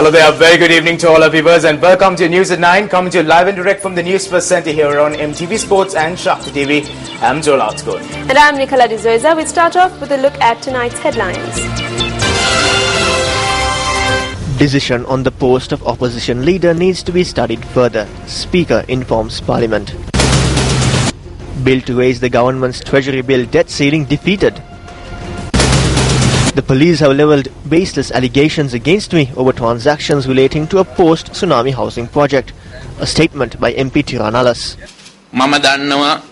Hello there, very good evening to all our viewers and welcome to News at 9, coming to you live and direct from the News First Centre here on MTV Sports and Shakti TV. I'm Joel Outscourt. And I'm Nicola D'Souza. We start off with a look at tonight's headlines. Decision on the post of opposition leader needs to be studied further, Speaker informs Parliament. Bill to raise the government's Treasury bill debt ceiling defeated. The police have levelled baseless allegations against me over transactions relating to a post-tsunami housing project. A statement by MP Tiranalas. මම දන්නවා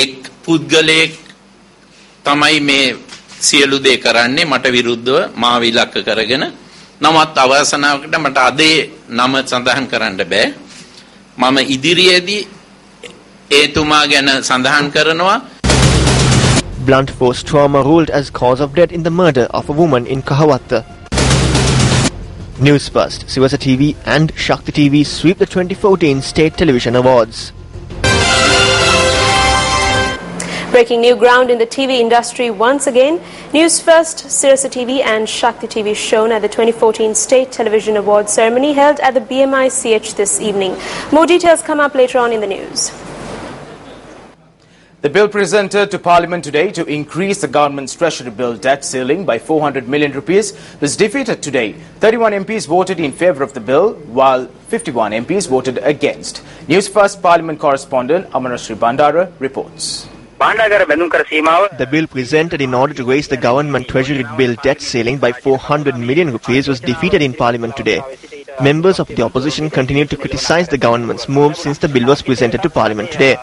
එක් පුද්ගලයෙක් තමයි මේ සියලු දේ කරන්නේ මට විරුද්ධව මාව ඉලක්ක කරගෙන නමුත් අවසනාවකට මට අදේ නම සඳහන් කරන්න බෑ මම ඉදිරියේදී එතුමා ගැන සඳහන් කරනවා. Blunt force trauma ruled as cause of death in the murder of a woman in Kahawatha. News First, Sivasa TV and Shakti TV sweep the 2014 State Television Awards. Breaking new ground in the TV industry once again. News First, Sirasa TV and Shakti TV shown at the 2014 State Television Awards ceremony held at the BMI CH this evening. More details come up later on in the news. The bill presented to Parliament today to increase the government's Treasury bill debt ceiling by 400 million rupees was defeated today. 31 MPs voted in favour of the bill, while 51 MPs voted against. News First Parliament correspondent Amarasri Bandara reports. The bill presented in order to raise the government Treasury bill debt ceiling by 400 million rupees was defeated in Parliament today. Members of the opposition continued to criticise the government's move since the bill was presented to Parliament today.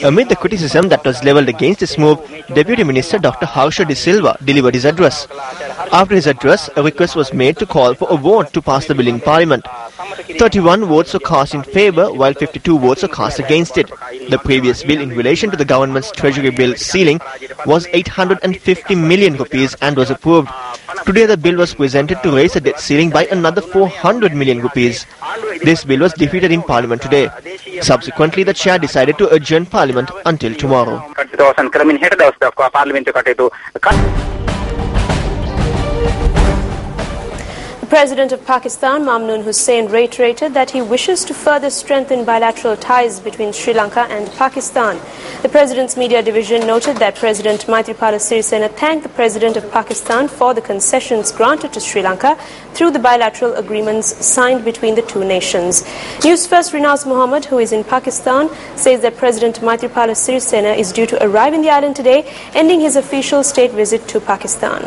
Amid the criticism that was levelled against this move, Deputy Minister Dr. Harsha De Silva delivered his address. After his address, a request was made to call for a vote to pass the bill in Parliament. 31 votes were cast in favour, while 52 votes were cast against it. The previous bill in relation to the government's Treasury bill ceiling was 850 million rupees and was approved. Today the bill was presented to raise the debt ceiling by another 400 million rupees. This bill was defeated in Parliament today. Subsequently, the chair decided to adjourn Parliament until tomorrow. The President of Pakistan, Mamnoon Hussain, reiterated that he wishes to further strengthen bilateral ties between Sri Lanka and Pakistan. The President's media division noted that President Maithripala Sirisena thanked the President of Pakistan for the concessions granted to Sri Lanka through the bilateral agreements signed between the two nations. News First Rinaz Mohammed, who is in Pakistan, says that President Maithripala Sirisena is due to arrive in the island today, ending his official state visit to Pakistan.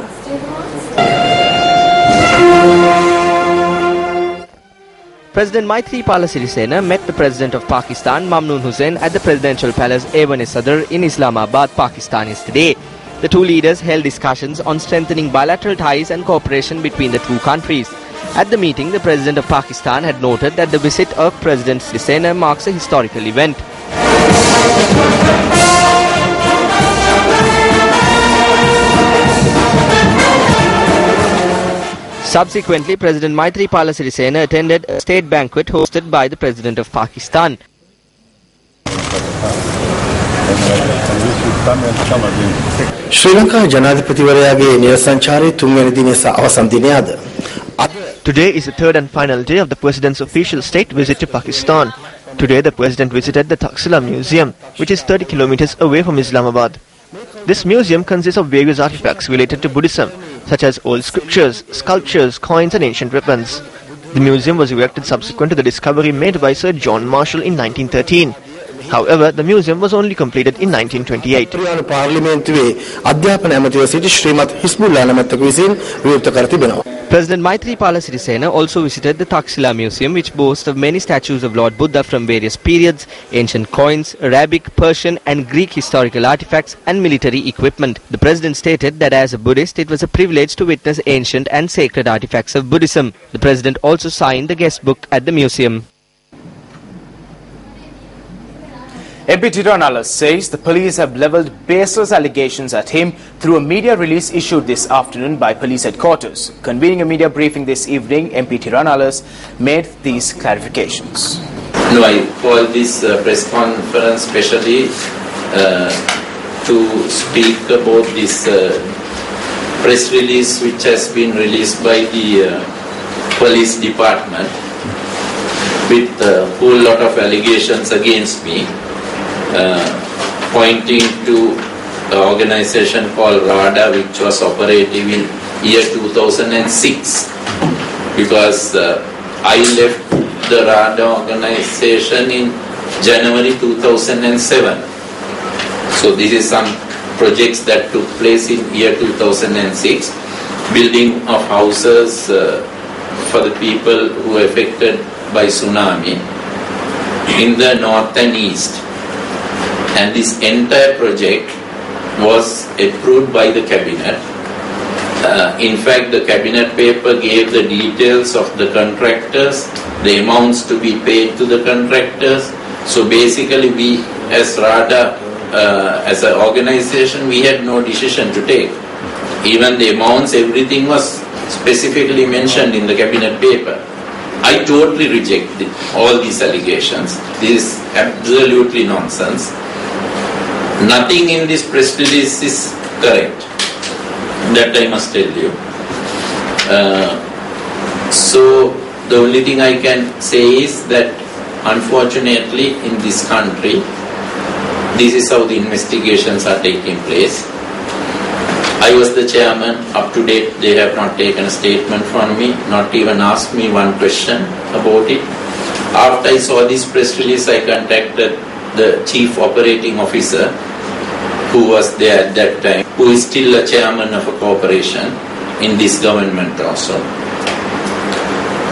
President Maithripala Sirisena met the President of Pakistan, Mamnoon Hussain, at the Presidential Palace Evan-e-Sadr in Islamabad, Pakistan yesterday. The two leaders held discussions on strengthening bilateral ties and cooperation between the two countries. At the meeting, the President of Pakistan had noted that the visit of President Sirisena marks a historical event. Subsequently, President Maithripala Sirisena attended a state banquet hosted by the President of Pakistan. Sri Lanka Janadipatiwarayage Nirasanchari තුන්වෙනි දිනේ අවසන් දිනය අද. Today is the third and final day of the President's official state visit to Pakistan. Today the President visited the Taxila Museum, which is 30 kilometers away from Islamabad. This museum consists of various artifacts related to Buddhism, such as old scriptures, sculptures, coins and ancient weapons. The museum was erected subsequent to the discovery made by Sir John Marshall in 1913. However, the museum was only completed in 1928. President Maithripala Sirisena also visited the Taxila Museum, which boasts of many statues of Lord Buddha from various periods, ancient coins, Arabic, Persian and Greek historical artifacts and military equipment. The President stated that as a Buddhist, it was a privilege to witness ancient and sacred artifacts of Buddhism. The President also signed the guest book at the museum. MP Tiranalas says the police have levelled baseless allegations at him through a media release issued this afternoon by police headquarters. Convening a media briefing this evening, MP Tiranalas made these clarifications. No, I called this press conference specially to speak about this press release which has been released by the police department with a whole lot of allegations against me, pointing to an organization called RADA, which was operative in year 2006, because I left the RADA organization in January 2007. So this is some projects that took place in year 2006, building of houses for the people who were affected by tsunami in the north and east. And this entire project was approved by the cabinet. In fact, the cabinet paper gave the details of the contractors, the amounts to be paid to the contractors. So basically we as RADA, as an organization, we had no decision to take. Even the amounts, everything was specifically mentioned in the cabinet paper. I totally reject all these allegations. This is absolutely nonsense. Nothing in this press release is correct. That I must tell you. So the only thing I can say is that unfortunately in this country, this is how the investigations are taking place. I was the chairman. Up to date, they have not taken a statement from me, not even asked me one question about it. After I saw this press release, I contacted the chief operating officer who was there at that time, who is still a chairman of a corporation in this government also.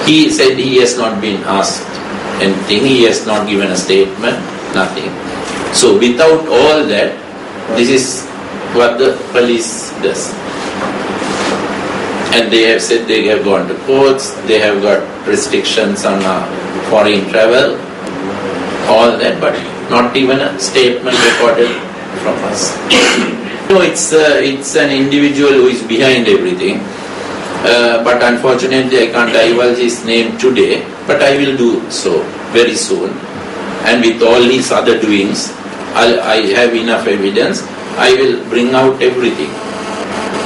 He said he has not been asked anything, he has not given a statement, nothing. So without all that, this is what the police does. And they have said they have gone to courts, they have got restrictions on foreign travel, all that, but not even a statement recorded from us. No, it's an individual who is behind everything. But unfortunately I can't divulge his name today, but I will do so very soon. And with all his other doings, I have enough evidence. I will bring out everything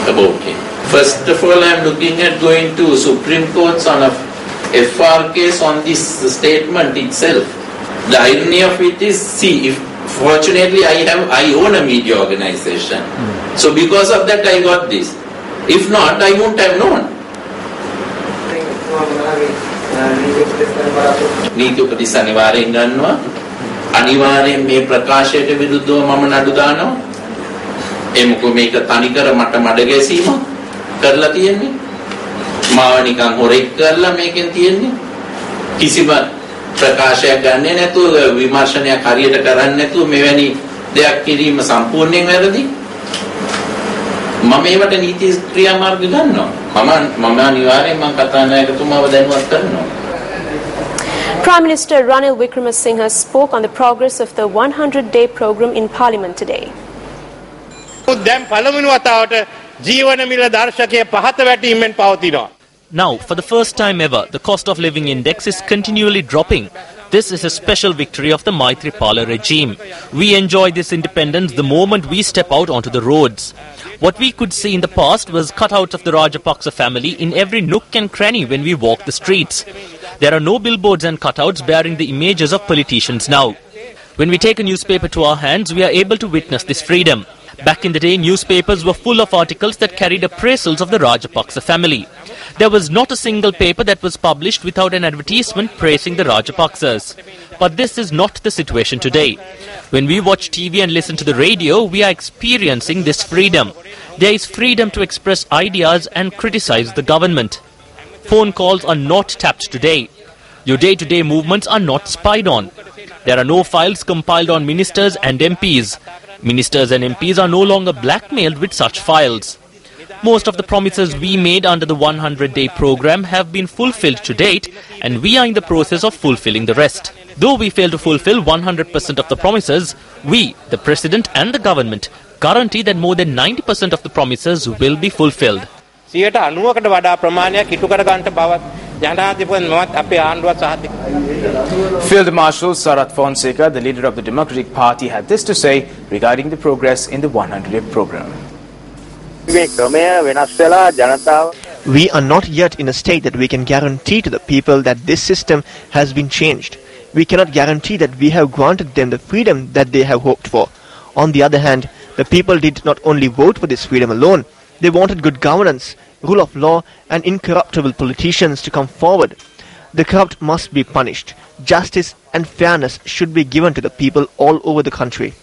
about him. First of all, I am looking at going to Supreme Court on a FR case on this statement itself. The irony of it is, see, if fortunately I own a media organization. So because of that I got this. If not, I wouldn't have known. නීති උපදෙස් අනිවාර්යෙන් ගන්නවා. අනිවාර්යෙන් මේ ප්‍රකාශයට විරුද්ධව මම නඩු දානවා. ඒ මොකද මේක තනිකර මට මඩ ගැසීම කරලා තියෙන්නේ. මාව නිකන් හොරෙක් කරලා මේකෙන් තියෙන්නේ. කිසිම ප්‍රකාශයක් ගන්නෙ නැතුව විමර්ශනයක් හරියට කරන්නේ නැතුව මෙවැනි දෙයක් කිරීම සම්පූර්ණයෙන් වැරදි. මම ඒවට නීති ක්‍රියාමාර්ග ගන්නවා. මම අනිවාර්යෙන් මම කතානායකතුමාව දැනුවත් කරනවා. Prime Minister Ranil Wickremesinghe spoke on the progress of the 100-day program in Parliament today. දැන් පළවෙනි වතාවට ජීවන මිල දර්ශකයේ පහත වැටීමෙන් පවතිනවා. Now, for the first time ever, the cost of living index is continually dropping. This is a special victory of the Maithripala regime. We enjoy this independence the moment we step out onto the roads. What we could see in the past was cutouts of the Rajapaksa family in every nook and cranny when we walk the streets. There are no billboards and cutouts bearing the images of politicians now. When we take a newspaper to our hands, we are able to witness this freedom. Back in the day, newspapers were full of articles that carried appraisals of the Rajapaksa family. There was not a single paper that was published without an advertisement praising the Rajapaksas. But this is not the situation today. When we watch TV and listen to the radio, we are experiencing this freedom. There is freedom to express ideas and criticize the government. Phone calls are not tapped today. Your day-to-day movements are not spied on. There are no files compiled on ministers and MPs. Ministers and MPs are no longer blackmailed with such files. Most of the promises we made under the 100-day program have been fulfilled to date, and we are in the process of fulfilling the rest. Though we fail to fulfill 100% of the promises, we, the President and the government, guarantee that more than 90% of the promises will be fulfilled. Field Marshal Sarath Fonseca, the leader of the Democratic Party, had this to say regarding the progress in the 100-day program. We are not yet in a state that we can guarantee to the people that this system has been changed. We cannot guarantee that we have granted them the freedom that they have hoped for. On the other hand, the people did not only vote for this freedom alone, they wanted good governance, rule of law and incorruptible politicians to come forward. The corrupt must be punished. Justice and fairness should be given to the people all over the country.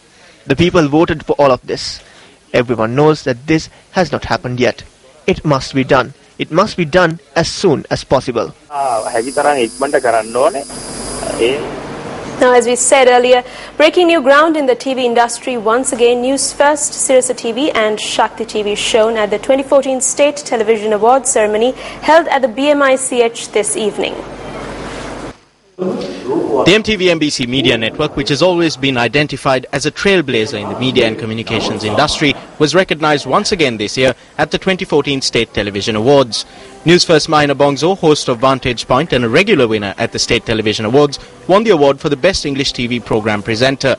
The people voted for all of this. Everyone knows that this has not happened yet. It must be done. It must be done as soon as possible. Now, as we said earlier, breaking new ground in the TV industry once again. News First, Sirasa TV and Shakti TV shown at the 2014 State Television Awards ceremony held at the BMICH this evening. The MTV-MBC Media Network, which has always been identified as a trailblazer in the media and communications industry, was recognized once again this year at the 2014 State Television Awards. News First Mahina Bongso, host of Vantage Point and a regular winner at the State Television Awards, won the award for the Best English TV Program Presenter.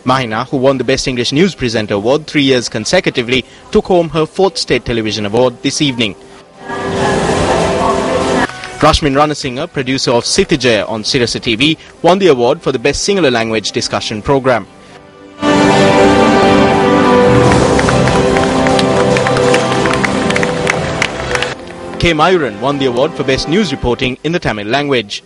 Mahina, who won the Best English News Presenter Award 3 years consecutively, took home her 4th State Television Award this evening. Rashmin Ranasinghe, producer of Sithijaya on Sirasa TV, won the award for the Best Singular Language Discussion Program. K. Mayuran won the award for Best News Reporting in the Tamil language.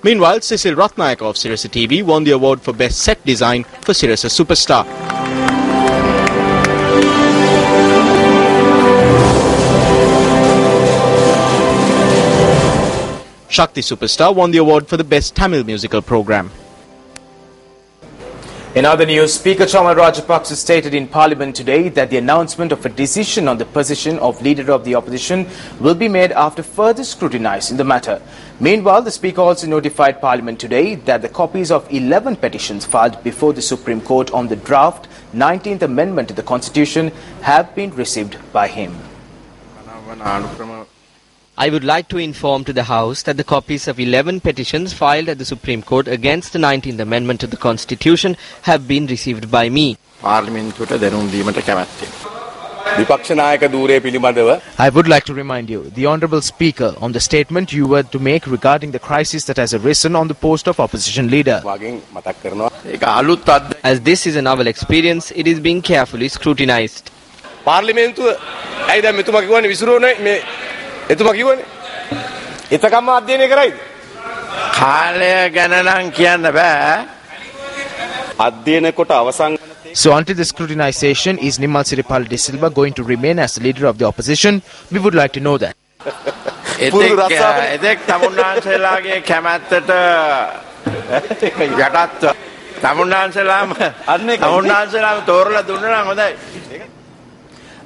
Meanwhile, Cecil Ratnayaka of Sirasa TV won the award for Best Set Design for Sirasa Superstar. Shakti Superstar won the award for the Best Tamil Musical Program. In other news, Speaker Chamal Rajapaksa stated in Parliament today that the announcement of a decision on the position of Leader of the Opposition will be made after further scrutinizing the matter. Meanwhile, the Speaker also notified Parliament today that the copies of 11 petitions filed before the Supreme Court on the draft 19th Amendment to the Constitution have been received by him. I would like to inform to the House that the copies of 11 petitions filed at the Supreme Court against the 19th Amendment to the Constitution have been received by me. I would like to remind you, the Honourable Speaker, on the statement you were to make regarding the crisis that has arisen on the post of Opposition Leader. As this is a novel experience, it is being carefully scrutinized. So until the scrutinization, is Nimmal Siripala de Silva going to remain as the leader of the opposition? We would like to know that.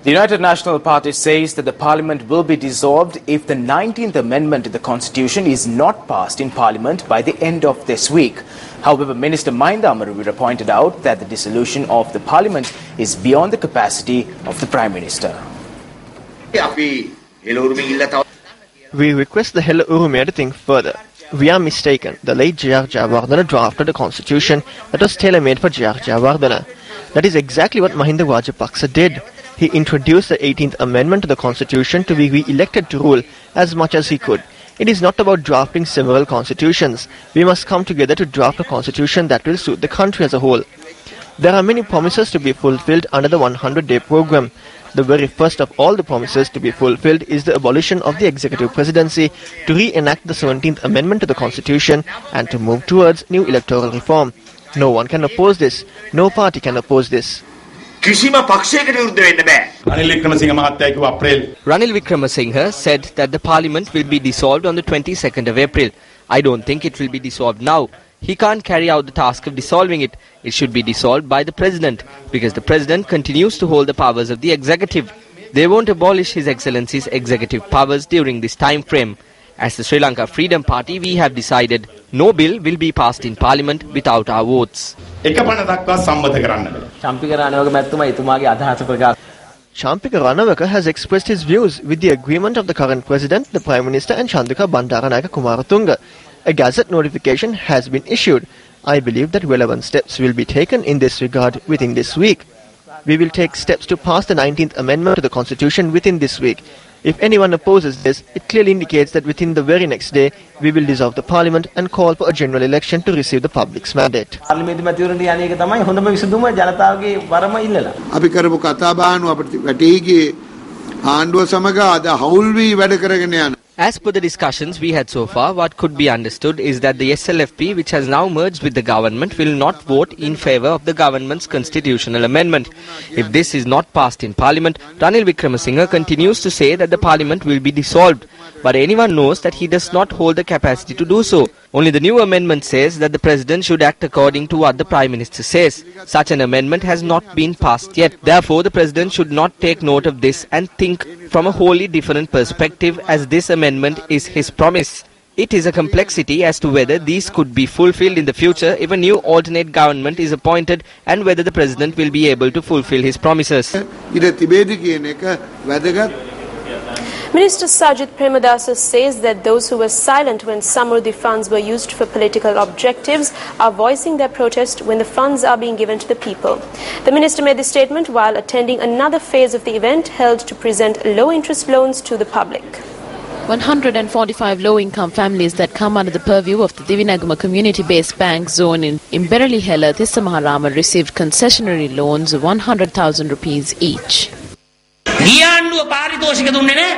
The United National Party says that the Parliament will be dissolved if the 19th Amendment to the Constitution is not passed in Parliament by the end of this week. However, Minister Mahinda Amaravira pointed out that the dissolution of the Parliament is beyond the capacity of the Prime Minister. We request the Hela Urumia to think further. We are mistaken. The late J.R. Jayawardena drafted a constitution that was tailor-made for J.R. Jayawardena. That is exactly what Mahinda Rajapaksa did. He introduced the 18th Amendment to the Constitution to be re-elected to rule as much as he could. It is not about drafting several constitutions. We must come together to draft a constitution that will suit the country as a whole. There are many promises to be fulfilled under the 100-day program. The very first of all the promises to be fulfilled is the abolition of the executive presidency, to re-enact the 17th Amendment to the Constitution and to move towards new electoral reform. No one can oppose this. No party can oppose this. Ranil Wickremesinghe said that the Parliament will be dissolved on the 22nd of April. I don't think it will be dissolved now. He can't carry out the task of dissolving it. It should be dissolved by the President, because the President continues to hold the powers of the Executive. They won't abolish His Excellency's executive powers during this time frame. As the Sri Lanka Freedom Party, we have decided no bill will be passed in Parliament without our votes. Champika Ranawaka has expressed his views with the agreement of the current President, the Prime Minister and Chandrika Bandaranayake Kumaratunga. A gazette notification has been issued. I believe that relevant steps will be taken in this regard within this week. We will take steps to pass the 19th Amendment to the Constitution within this week. If anyone opposes this, it clearly indicates that within the very next day, we will dissolve the Parliament and call for a general election to receive the public's mandate. As per the discussions we had so far, what could be understood is that the SLFP, which has now merged with the government, will not vote in favour of the government's constitutional amendment. If this is not passed in Parliament, Ranil Wickremesinghe continues to say that the Parliament will be dissolved. But anyone knows that he does not hold the capacity to do so. Only the new amendment says that the President should act according to what the Prime Minister says. Such an amendment has not been passed yet. Therefore, the President should not take note of this and think from a wholly different perspective, as this amendment is his promise. It is a complexity as to whether these could be fulfilled in the future if a new alternate government is appointed, and whether the President will be able to fulfill his promises. Minister Sajith Premadasa says that those who were silent when Samruddhi funds were used for political objectives are voicing their protest when the funds are being given to the people. The minister made this statement while attending another phase of the event held to present low-interest loans to the public. 145 low-income families that come under the purview of the Divinagama community-based bank zone in Imberali Hela, Tissamaharama received concessionary loans of 100,000 rupees each. ගියාන්නුව පාරිතෝෂික දුන්නේ නැහැ.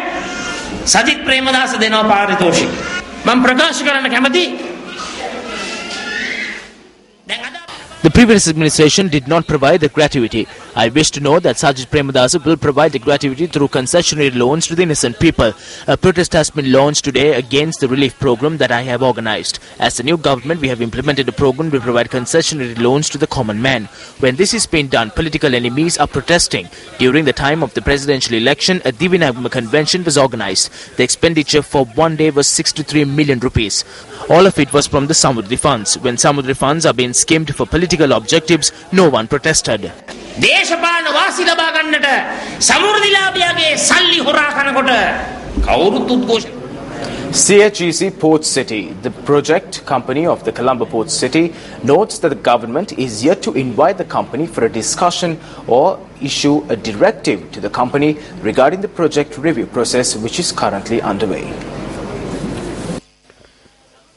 සජිත් ප්‍රේමදාස දෙනවා පාරිතෝෂික. මම ප්‍රකාශ කරන්න කැමති. The previous administration did not provide the gratuity. I wish to know that Sajith Premadasa will provide the gratuity through concessionary loans to the innocent people. A protest has been launched today against the relief program that I have organized. As the new government, we have implemented a program to provide concessionary loans to the common man. When this is being done, political enemies are protesting. During the time of the presidential election, a Divinagama convention was organized. The expenditure for one day was 63 million rupees. All of it was from the Samruddhi funds. When Samruddhi funds are being skimmed for political objectives, no one protested. දේශපාලන වාසි ලබා ගන්නට සමෘද්ධි ලාභියාගේ සල්ලි හොරා කනකොට කවුරුත් උද්ඝෝෂණ. CHEC Port City, the project company of the Colombo Port City, notes that the government is yet to invite the company for a discussion or issue a directive to the company regarding the project review process, which is currently underway.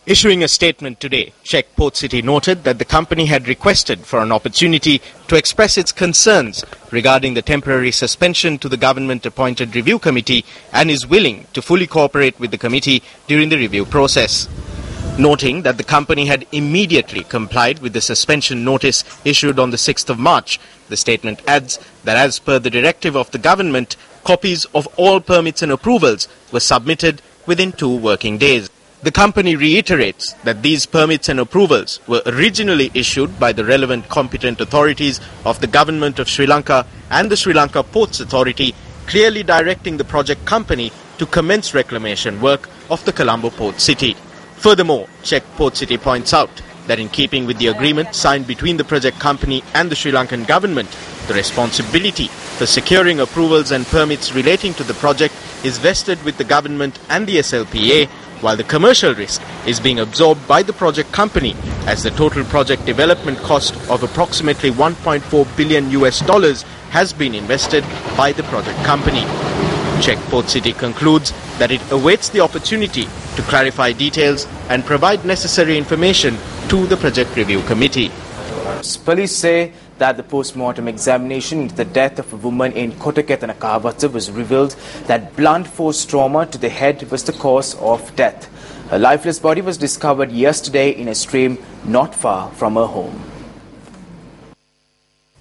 Issuing a statement today, Czech Port City noted that the company had requested for an opportunity to express its concerns regarding the temporary suspension to the government-appointed review committee and is willing to fully cooperate with the committee during the review process. Noting that the company had immediately complied with the suspension notice issued on the 6th of March, the statement adds that as per the directive of the government, copies of all permits and approvals were submitted within 2 working days. The company reiterates that these permits and approvals were originally issued by the relevant competent authorities of the Government of Sri Lanka and the Sri Lanka Ports Authority, clearly directing the project company to commence reclamation work of the Colombo Port City. Furthermore, Czech Port City points out that in keeping with the agreement signed between the project company and the Sri Lankan government, the responsibility for securing approvals and permits relating to the project is vested with the government and the SLPA, while the commercial risk is being absorbed by the project company, as the total project development cost of approximately $1.4 billion has been invested by the project company. Czech Port City concludes that it awaits the opportunity to clarify details and provide necessary information to the project review committee. Police say that the post-mortem examination into the death of a woman in Kotaketana Kahavata was revealed that blunt force trauma to the head was the cause of death. Her lifeless body was discovered yesterday in a stream not far from her home.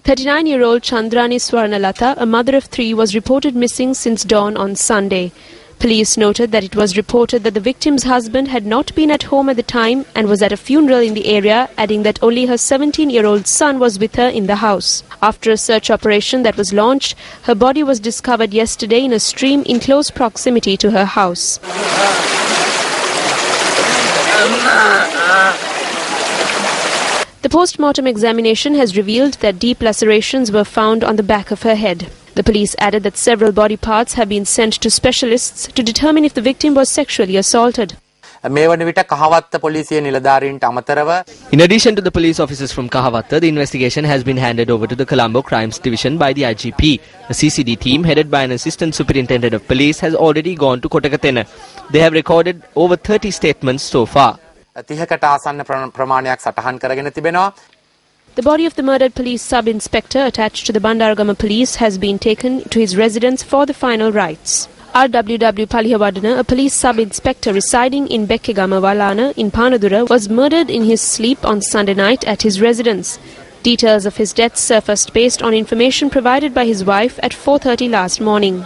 39-year-old Chandrani Swarnalata, a mother of 3, was reported missing since dawn on Sunday. Police noted that it was reported that the victim's husband had not been at home at the time and was at a funeral in the area, adding that only her 17-year-old son was with her in the house. After a search operation that was launched, her body was discovered yesterday in a stream in close proximity to her house. The post-mortem examination has revealed that deep lacerations were found on the back of her head. The police added that several body parts have been sent to specialists to determine if the victim was sexually assaulted. මේ වන විට කහවත්ත පොලිසිය නිලධාරීන්ට අමතරව In addition to the police officers from Kahavatta, the investigation has been handed over to the Colombo Crimes Division by the IGP. A CCD team headed by an assistant superintendent of police has already gone to Kotakatena. They have recorded over 30 statements so far. 30කට ආසන්න ප්‍රමාණයක් සටහන් කරගෙන තිබෙනවා. The body of the murdered police sub-inspector attached to the Bandaragama police has been taken to his residence for the final rites. RWW Palihawadana, a police sub-inspector residing in Bekkegama Walana in Panadura, was murdered in his sleep on Sunday night at his residence. Details of his death surfaced based on information provided by his wife at 4:30 last morning.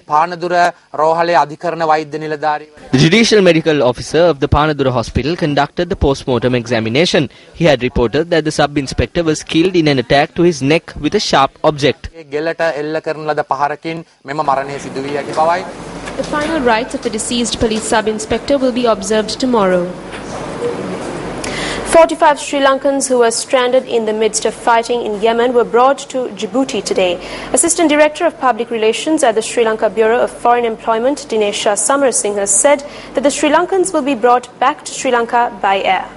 Panadura රෝහලේ අධිකරණ වෛද්‍ය නිලධාරී The judicial medical officer of the Panadura hospital conducted the post-mortem examination. He had reported that the sub-inspector was killed in an attack to his neck with a sharp object. ගෙලට එල්ල කරන ලද පහරකින් මෙම මරණය සිදු වී ඇති බවයි. The final rites of the deceased police sub-inspector will be observed tomorrow. 45 Sri Lankans who were stranded in the midst of fighting in Yemen were brought to Djibouti today. Assistant Director of Public Relations at the Sri Lanka Bureau of Foreign Employment, Dinesha Samarasinghe, has said that the Sri Lankans will be brought back to Sri Lanka by air.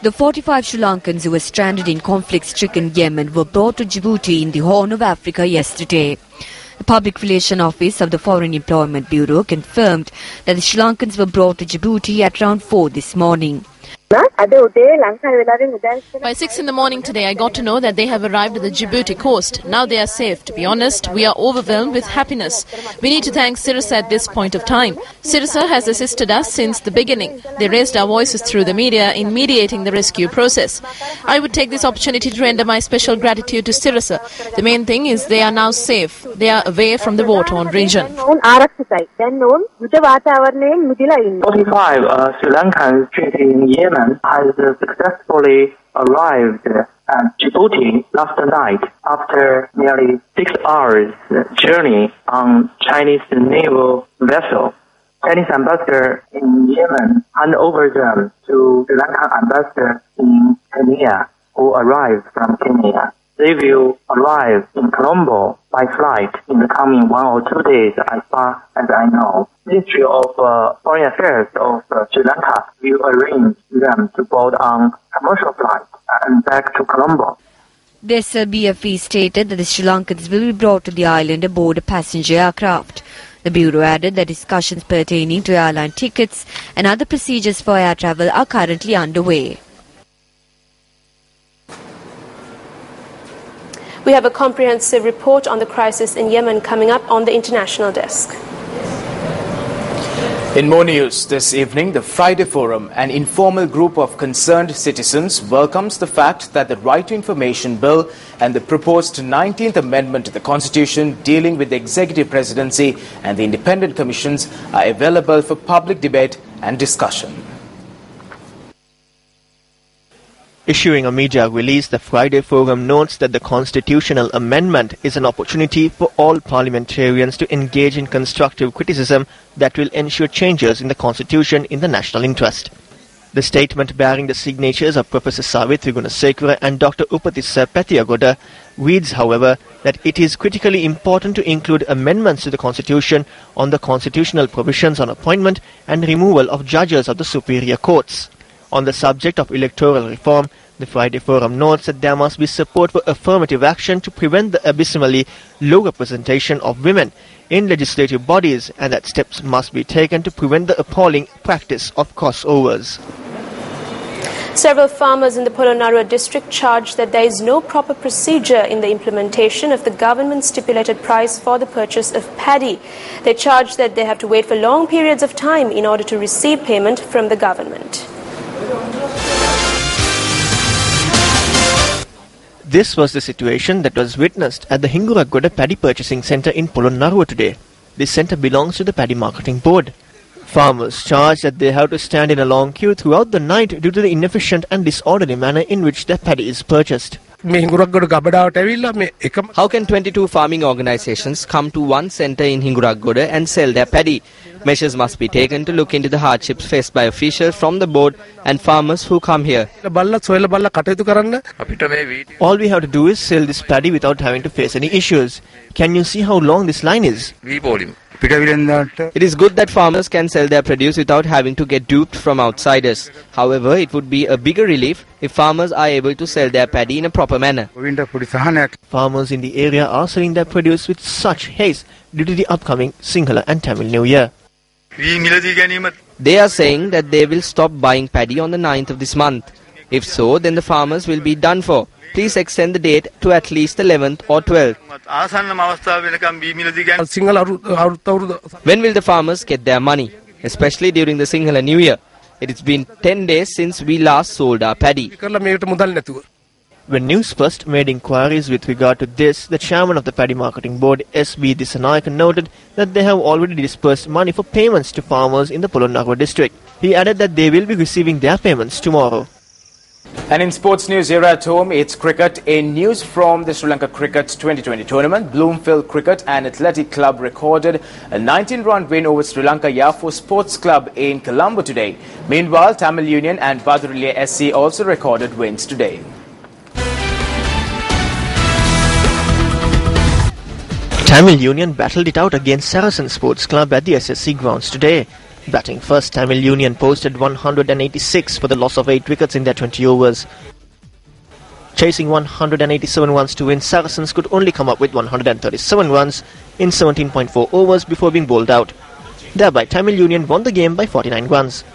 The 45 Sri Lankans who were stranded in conflict-stricken Yemen were brought to Djibouti in the Horn of Africa yesterday. The Public Relations Office of the Foreign Employment Bureau confirmed that the Sri Lankans were brought to Djibouti at around 4 this morning. By 6 in the morning today, I got to know that they have arrived at the Djibouti coast. Now they are safe. To be honest, we are overwhelmed with happiness. We need to thank Sirisa at this point of time. Sirisa has assisted us since the beginning. They raised our voices through the media in mediating the rescue process. I would take this opportunity to render my special gratitude to Sirisa. The main thing is they are now safe. They are away from the war-torn region. 45 Sri Lankans stranded in Yemen has successfully arrived at Djibouti last night after nearly 6 hours journey on Chinese naval vessel. Chinese ambassador in Yemen handed over them to Sri Lankan ambassador in Kenya, who arrived from Kenya. They will arrive in Colombo by flight in the coming 1 or 2 days, as far as I know. Ministry of Foreign Affairs of Sri Lanka will arrange them to board on commercial flight and back to Colombo. The SLBFE stated that the Sri Lankans will be brought to the island aboard a passenger aircraft. The Bureau added that discussions pertaining to airline tickets and other procedures for air travel are currently underway. We have a comprehensive report on the crisis in Yemen coming up on the international desk. In more news this evening, the Friday Forum, an informal group of concerned citizens, welcomes the fact that the Right to Information Bill and the proposed 19th Amendment to the Constitution dealing with the executive presidency and the independent commissions are available for public debate and discussion. Issuing a media release, the Friday Forum notes that the constitutional amendment is an opportunity for all parliamentarians to engage in constructive criticism that will ensure changes in the constitution in the national interest. The statement, bearing the signatures of Professor Savithri Gunasekara and Dr. Upatissa Pettiagoda, reads, however, that it is critically important to include amendments to the constitution on the constitutional provisions on appointment and removal of judges of the superior courts. On the subject of electoral reform, the Friday Forum notes that there must be support for affirmative action to prevent the abysmally low representation of women in legislative bodies, and that steps must be taken to prevent the appalling practice of crossovers. Several farmers in the Polonnaruwa district charged that there is no proper procedure in the implementation of the government stipulated price for the purchase of paddy. They charged that they have to wait for long periods of time in order to receive payment from the government. This was the situation that was witnessed at the Hinguragoda Paddy Purchasing Centre in Polonnaruwa today. This centre belongs to the Paddy Marketing Board. Farmers charge that they have to stand in a long queue throughout the night due to the inefficient and disorderly manner in which their paddy is purchased. How can 22 farming organizations come to one centre in Hinguragoda and sell their paddy? Measures must be taken to look into the hardships faced by officials from the board and farmers who come here. All we have to do is sell this paddy without having to face any issues. Can you see how long this line is? It is good that farmers can sell their produce without having to get duped from outsiders. However, it would be a bigger relief if farmers are able to sell their paddy in a proper manner. Farmers in the area are selling their produce with such haste due to the upcoming Sinhala and Tamil New Year. They are saying that they will stop buying paddy on the 9th of this month. If so, then the farmers will be done for. Please extend the date to at least 11th or 12th. When will the farmers get their money, especially during the Sinhala New Year? It has been 10 days since we last sold our paddy. When News First made inquiries with regard to this, the chairman of the Paddy Marketing Board, S.B. Dissanayake, noted that they have already disbursed money for payments to farmers in the Polonnaruwa district. He added that they will be receiving their payments tomorrow. And in sports news here at home, it's cricket. In news from the Sri Lanka Cricket 2020 tournament, Bloomfield Cricket and Athletic Club recorded a 19-run win over Sri Lanka Yafo Sports Club in Colombo today. Meanwhile, Tamil Union and Badurilya SC also recorded wins today. Tamil Union battled it out against Saracen Sports Club at the SSC grounds today. Batting first, Tamil Union posted 186 for the loss of 8 wickets in their 20 overs. Chasing 187 runs to win, Saracens could only come up with 137 runs in 17.4 overs before being bowled out. Thereby, Tamil Union won the game by 49 runs.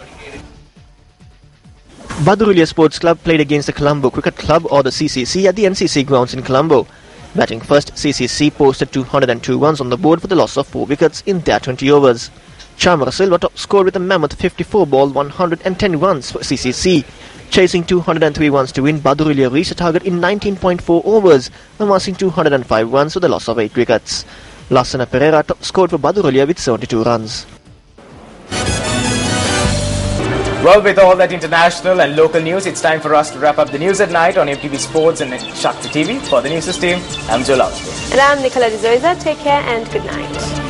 Badurilya Sports Club played against the Colombo Cricket Club, or the CCC, at the NCC grounds in Colombo. Batting first, CCC posted 202 runs on the board for the loss of 4 wickets in their 20 overs. Chamara Silva top scored with a mammoth 54 ball 110 runs for CCC. Chasing 203 runs to win, Badurilya reached a target in 19.4 overs, amassing 205 runs for the loss of 8 wickets. Lassana Pereira top scored for Badurilya with 72 runs. Well, with all that international and local news, it's time for us to wrap up the news at night on MTV Sports and Shakti TV. For the news team, I'm Joe Lauster. And I'm Nicola D'Zoiza. Take care and good night.